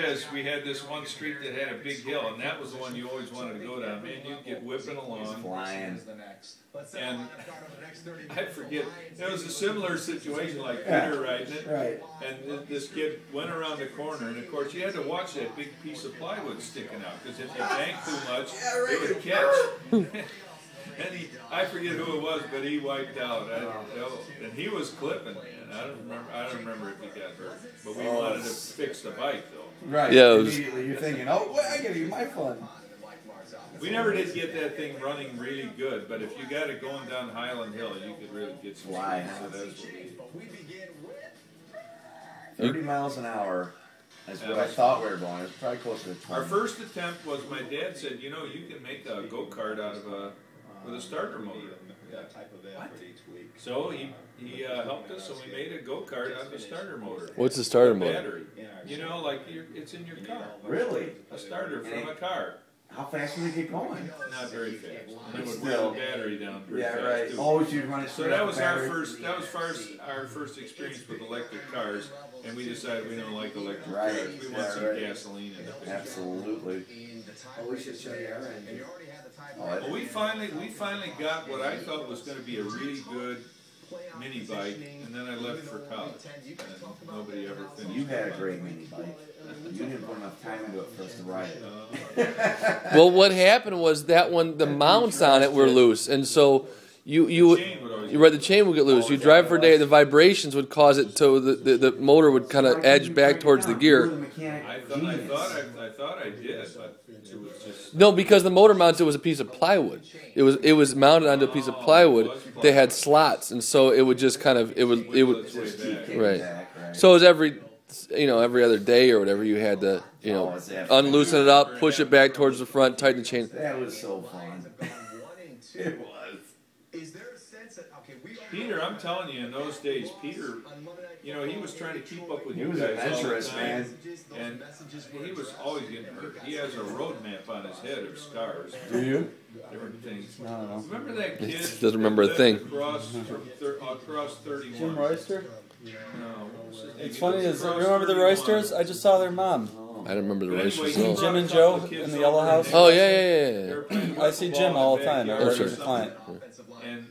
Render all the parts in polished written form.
because we had this one street that had a big hill, and that was the one you always wanted to go down. Man, you'd get whipping along. Flying. And I forget, it was a similar situation like Peter riding it. Right. And this kid went around the corner, and of course you had to watch that big piece of plywood sticking out, because if you banked too much, it would catch. And I forget who it was, but he wiped out. And he was clipping, man. I don't remember if he got hurt. But we wanted to fix the bike, though. Right. Yeah, immediately you're thinking, oh, well, I gotta get my fun. We never did get that thing running really good, but if you got it going down Highland Hill, you could really get some Fly. speed. So that's what we did. 30 miles an hour is what I thought we were going. It was probably closer to 20. Our first attempt was my dad said, you know, you can make a go-kart out of with a starter motor. What? So he helped us, and we made a go-kart out of a starter motor. What's a starter motor? Battery. You know, like it's in your car. Really? A starter from a car. How fast would it get going? Not very fast. And it would Still. run the battery down pretty Yeah, fast. right. Too. Always you'd run it So straight that off was the our battery. first experience with electric cars, and we decided we don't like electric Right. cars. We want some Right. gasoline in it. Absolutely. Oh, we should show you our engine. Well, we finally got what I thought was going to be a really good mini bike, and then I left for college, and nobody ever finished. You had a great mini bike. You didn't put enough time into it for us to ride it. Well, what happened was that one, the mounts on it were loose, and so you read the chain would get loose. You drive for a day, the vibrations would cause it to the motor would kind of edge back towards the gear. I thought I did, but it was just No, because the motor mounted was a piece of plywood. It was mounted onto a piece of plywood. They had slots, and so it would just kind of it would right. So it was every other day or whatever you had to unloosen it up, push it back towards the front, tighten the chain. That was so fun. It was. Peter. I'm telling you, in those days, Peter, he was trying to keep up with He you was guys all the adventurous, time, man. and he was always getting hurt. He has a road map on his head of scars. Do you? Different things. No. Remember that kid? Doesn't remember a that thing. lived across 31. Jim Royster? No, what was his name? It's He funny, lived is across remember the 31. Roysters? I just saw their mom. I don't remember the But race anyway, results. Jim and brought a couple Joe of kids in the over Yellow and House? they- Oh they yeah. were playing I see football Jim all in the time. I backyard work or with a client. something, And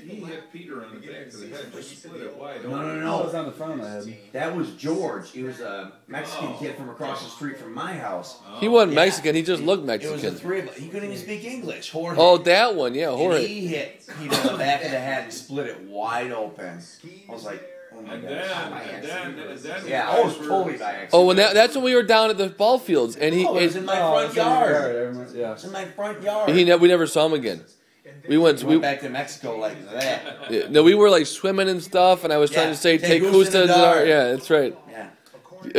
he hit Peter on the back of the head, just split it wide No, open. That was on the front of my head. That was George. He was a Mexican kid from across the street from my house. He wasn't Mexican. He just looked It was the Mexican. three of us. He couldn't even speak English. Jorge. Oh, that one. Yeah, And Jorge. he hit Peter in the back of the head and split it wide open. I was like, oh my And gosh. then Yeah, I was totally by accident. Oh, and that's when we were down at the ball fields, and Oh, it was in my front it's in your yard. I remember- Yeah. It's in my front yard. we never saw him again. We went. We went back to Mexico like that. No, we were like swimming and stuff, and I was trying Yeah, to say take take Goose in the Kusta. dark. Yeah, that's right. Yeah.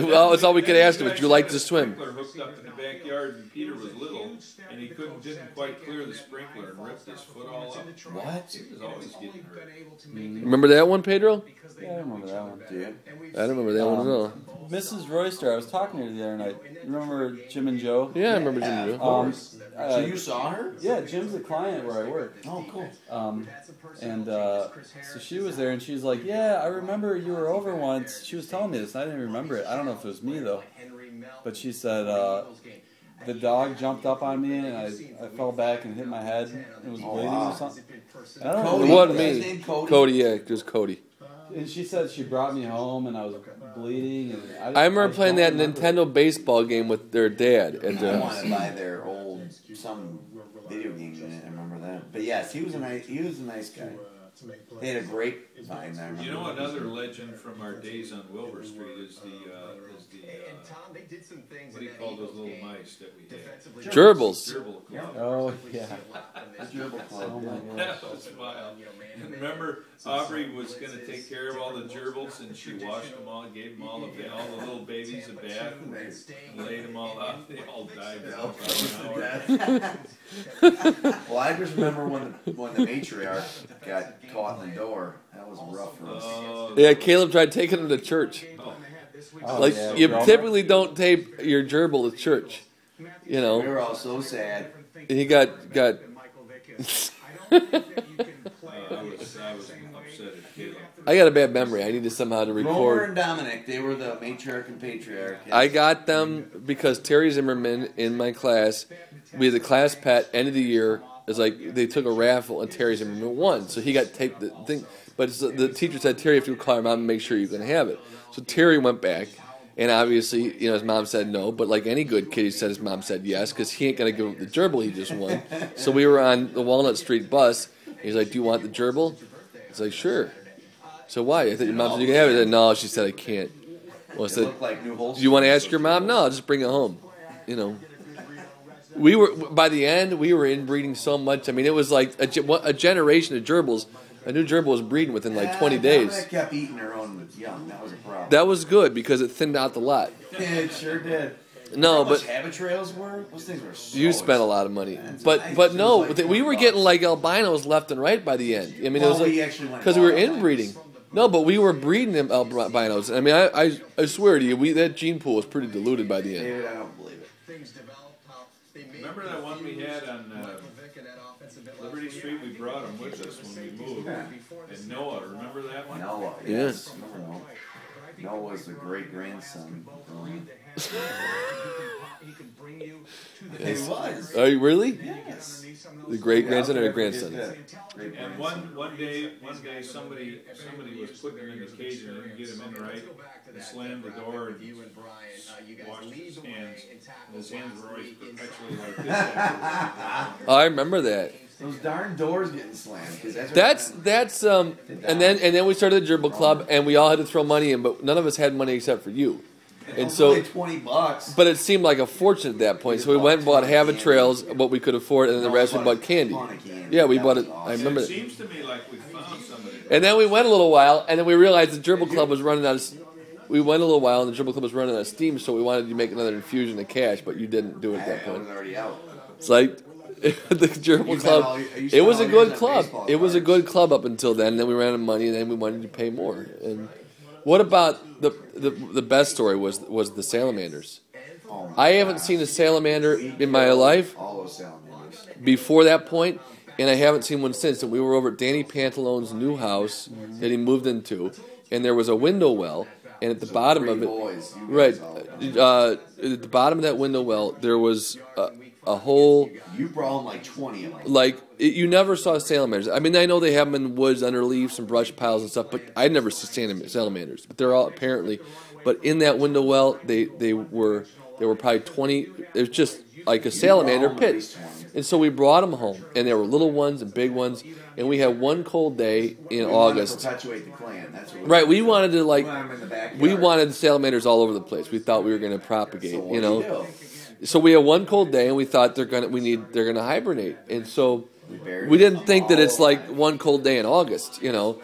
Well, that's all we could ask him. Would you like to swim? Sprinkler hooked up in the backyard, and Peter was little, and he didn't quite clear the sprinkler and ripped his foot all up. What? He was always getting hurt. Remember that one, Pedro? Yeah, I remember that one. Dude. I don't remember that one at all. Mrs. Royster, I was talking to her the other night. Remember Jim and Joe? Yeah, I remember Jimmy Joe. So you saw her? Yeah, Jim's a client where I work. Oh, cool. So she was there, and she's like, "Yeah, I remember you were over once." She was telling me this, and I didn't remember it. I don't know if it was me though, but she said the dog jumped up on me, and I fell back and hit my head. It was bleeding or something. I don't Cody. It know. wasn't His me. name Cody? Cody, yeah, just Cody. And she said she brought me home, and I was bleeding. And I remember playing that don't remember. Nintendo baseball game with their dad. And I want to buy their old some video game unit. I remember that. But yes, he was a nice guy. They had a great time there. You know, another legend from our days on Wilbur Street is the what do you call those little mice that we had? Gerbils. Gerbil Club. Oh yeah. Oh my That was wild. And remember, Aubrey was going to take care of all the gerbils, and she washed them all, gave them all the little babies a bath, and laid them all out. They all died in about an hour. Well, I just remember when the matriarch got caught in the door. That was rough for us. Yeah, Caleb tried taking him to church. Oh, Like, yeah, you Grover. typically don't take your gerbil to church. You We know, were all so sad. he got I was upset at Caleb? I got a bad memory. I needed somehow to Romer record. and Dominic, they were the matriarch and patriarch. I got them because Terry Zimmerman in my class, we had the class pet end of the year. It's like they took a raffle and Terry Zimmerman won, so he got to take the thing. But the teacher said, Terry, if you call your mom and make sure you can have it. So Terry went back, and obviously, his mom said no. But like any good kid, he said his mom said yes because he ain't gonna give up the gerbil he just won. So we were on the Walnut Street bus. He's like, "Do you want the gerbil?" He's like, "Sure." So why? I thought your mom said you can have it. I said, no, she said I can't. Well, I said, do you want to ask your mom? No, I'll just bring it home. We were by the end we were inbreeding so much. I mean, it was like a generation of gerbils. A new gerbil was breeding within like 20 days. Dominic kept eating her own young. That was a problem. That was good because it thinned out the lot. It sure did. No, How much but habit trails were? Those things were so you spent a lot of money. expensive. But no, It was like we were $20. getting like albinos left and right by the end. I mean, it was Well, like we actually went because we were wild. inbreeding. No, but we were breeding them albinos. I mean, I swear to you, that gene pool was pretty diluted by the end. David, I don't believe it. Remember that one we had on Liberty Street? We brought him with us when we moved. And Noah, remember that one? Noah, yes. Remember Noah? Noah was the great grandson. He was. Are you really? Yes. The great grandson or the grandson? And one day somebody was putting him in the cage and didn't get him in right, and slammed the door and washed his hands. And his hands were always perpetually like this. I remember that. Those darn doors getting slammed. 'Cause That's and then we started the gerbil club and we all had to throw money in, but none of us had money except for you. And so, only $20. but it seemed like a fortune at that point. So we went and bought half a trails, what we could afford, and then the rest we bought candy. Yeah, we bought it. I remember It that. seems to me like we found somebody. And then we went a little while, and then we realized the gerbil club was running out of. We went a little while, and the gerbil club was running out of steam, so we wanted to make another infusion of cash, but you didn't do it at that I point. was already out. It's like the gerbil You club. spent all- you It spent was a all good yours on club. baseball It was a cards. good club up until then. And then we ran out of money, and then we wanted to pay more. And what about the best story was the salamanders. Oh I haven't seen a salamander in my life All those salamanders. before that point, and I haven't seen one since. And we were over at Danny Pantalone's new house that he moved into, and there was a window well, and at the bottom of it, Boys, you right, guys all- at the bottom of that window well, there was a whole. You brought home like 20 of them. Like, you never saw salamanders. I mean, I know they have them in the woods under leaves and brush piles and stuff, but I'd never seen salamanders. But they're all apparently. But in that window well, they were probably 20. It was just like a salamander home at pit. least 20. And so we brought them home, and there were little ones and big ones. And we had one cold day in We August. wanted to perpetuate the clan. That's what Right, we wanted to like. We want 'em in the backyard. We wanted salamanders all over the place. We thought we were going to propagate, So what you do know. do? So we had one cold day, and we thought they're gonna hibernate, and so buried we didn't them think that it's all like one cold day in August, you know.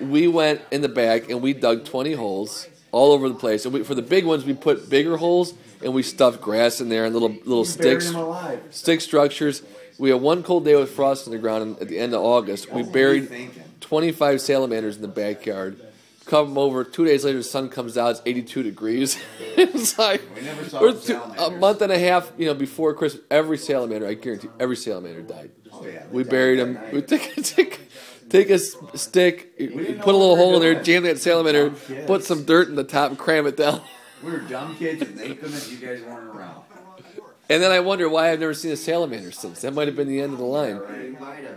We went in the back and we dug 20 holes all over the place, and for the big ones we put bigger holes and we stuffed grass in there and little Buried sticks, them alive. stick structures. We had one cold day with frost in the ground, and at the end of August we What were buried you thinking? 25 salamanders in the backyard. Come over 2 days later, the sun comes out. It's 82 degrees. It's like We never saw we're the a salamanders. month and a half, before Christmas. Every salamander, I guarantee, every salamander died. Oh, yeah, We they buried died them. that We night. take a stick, didn't put a know little what we hole were in there, doing. jam that salamander, Dumb kids. put some dirt in the top, and cram it down. We were dumb kids and they couldn't. You guys weren't around. And then I wonder why I've never seen a salamander since. That might have been the end of the line.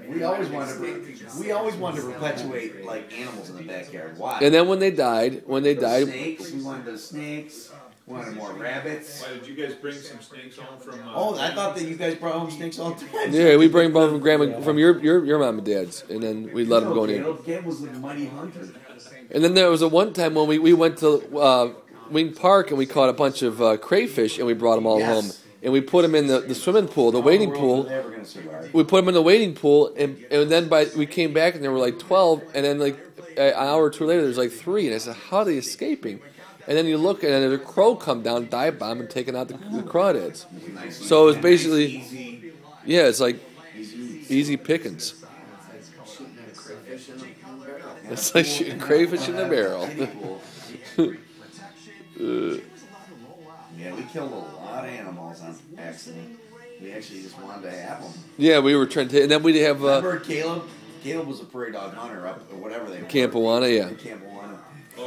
We always wanted to perpetuate like animals in the backyard. Why? And then when they died, Snakes. We wanted those snakes. We wanted more rabbits. Why did you guys bring some snakes home from? Oh, I thought that you guys brought home snakes all the time. yeah, we bring them from grandma, from your mom and dad's, and then we let them go in here. Caleb was the mighty hunter. And then there was a one time when we went to Wing Park and we caught a bunch of crayfish and we brought them all Yes. home. And we put them in the swimming pool, the wading We're pool. never gonna survive. We put them in the wading pool, and then we came back and there were like 12, and then like an hour or two later there's like 3, and I said, how are they escaping? And then you look and there's a crow come down, dive bomb, and taking out the crawdads. So it was basically, Easy. yeah, it's like Easy. easy pickings. It's like shooting crayfish in the barrel. Yeah, we killed a lot of animals on accident. We actually just wanted to have them. Yeah, we were trying to, and then we have. Remember Caleb Caleb was a prairie dog hunter up or whatever they were. Campawana, yeah. Campawana. Oh,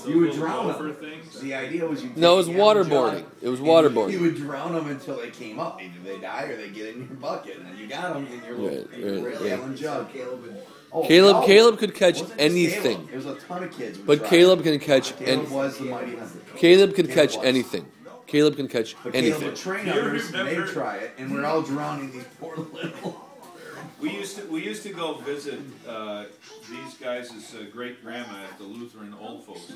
You would little drown gopher them. things. The idea was you. No, it was waterboarding. It was waterboarding. You would drown them until they came up. Either they die or they get in your bucket, and you got them in your little gallon jug. Caleb could catch Wasn't just anything. Caleb. There was a ton of kids. But Caleb can catch Caleb was the mighty hunter. Caleb can catch was. anything. Caleb can catch But Caleb anything. would train Do you others, and they'd remember- try it, and we're all drowning these poor little. We used to go visit these guys' great grandma at the Lutheran Old Folks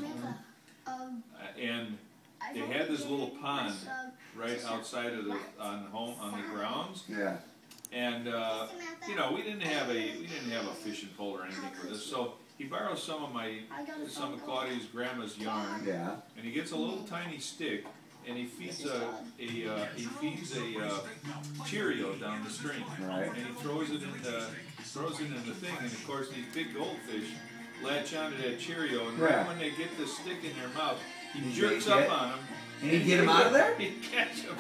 Home, and they had this little pond right outside of the on the grounds. Yeah. And you know, we didn't have a fishing pole or anything for this, so he borrows some of Claudia's grandma's yarn, Yeah. and he gets a little tiny stick, and he feeds a Cheerio down the stream, Right. and he throws it in the thing, and of course these big goldfish latch onto that Cheerio, and right when they get the stick in their mouth, he jerks up on them, and he'd get them out of there. He'd catch them.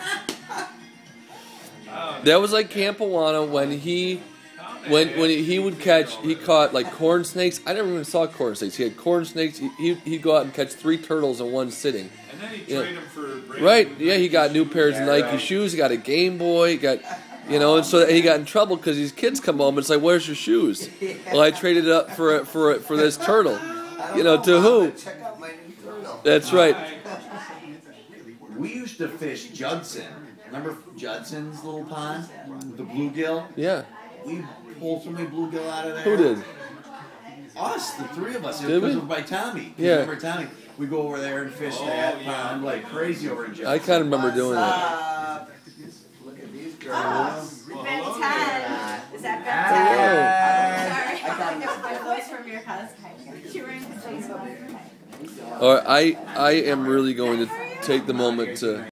That was like Campawana when he caught like corn snakes. I never even saw corn snakes. He had corn snakes. He'd go out and catch 3 turtles in one sitting. And then he'd trade them for right. Yeah, he got new pairs of Nike shoes. He got a Game Boy. He got, and so he got in trouble because these kids come home and it's like, "Where's your shoes?" Well, I traded it up for this turtle. To who? Check out my new turtle. That's right. We used to fish Judson. Remember Judson's little pond with the bluegill? Yeah. We pulled so many bluegill out of there. Who did? Us, the 3 of us. Did we? It was by Tommy. Yeah. Remember Tommy? We go over there and fish that pond like crazy over in Judson. I kind of remember doing that. Look at these girls. Ben 10. Is that Ben 10? Sorry. I know my voice from your house. She ran the Facebook. All right, I am really going to take the moment to